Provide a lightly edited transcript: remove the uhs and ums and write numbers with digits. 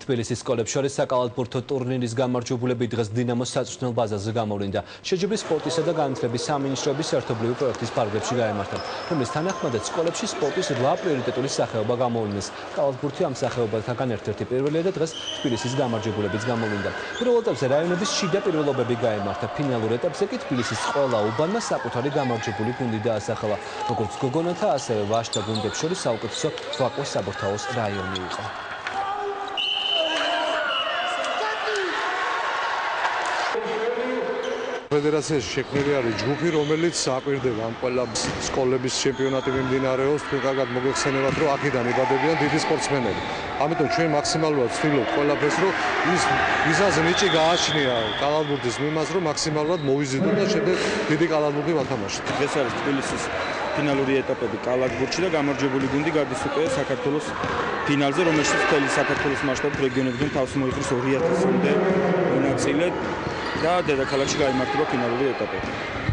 თბილისის სკოლებს შორის საკალათბურთო ტურნირის გამარჯვებულები დღეს დინამოს საწვრთნელ ბაზარზე გამოვლინდა. შეჯიბრი სპორტისა და განათლების სამინისტროების ერთობლივი პროექტის ფარგლებში გაემართა, რომლის თანახმადაც სკოლებში სპორტის 8 პრიორიტეტული სახეობა გამოვლინეს. კალათბურთი ამ სახეობათაგან ერთ-ერთი პირველია და დღეს თბილისის გამარჯვებულებიც გამოვლინდა. პირველ ეტაპზე რაიონების შიდა პირველობები გაემართა. ფინალურ ეტაპზე კი თბილისის ყველა უბანმა საკუთარი გამარჯვებული გუნდი დაასახელა. როგორც გოგონათა, ასევე ვაჟთა გუნდებს შორის საუკეთესო ვაკოს საბურთალოს რაიონი იყო. ფედერაციაში შექმნილი არის ჯგუფი, რომელიც აკვირდება ამ ყველა სკოლების ჩემპიონატი მიმდინარეობს, თუ კარგად მოგეხსენებათ, რომ აქედან იბადებიან დიდი სპორტსმენები. ამიტომ ჩვენ მაქსიმალურად ვცდილობთ ყველაფერს, რომ ის ვიზაზე ნიჭი გააჩნია კალათბურთის მიმართ, რომ მაქსიმალურად მოვიზიდოთ და შემდეგ დიდი კალათბურთი ვათამაშოთ. ეს არის თბილისის ფინალური ეტაპები კალათბურთში და გამარჯვებული გუნდი გადის უკვე საქართველოს ფინალზე, რომელშიც მთელი საქართველოს მასშტაბით რეგიონებიდან თავს მოიყრის 2000-მდე მონაწილე და დედაქალაქში გაიმართება ფინალური ეტაპები.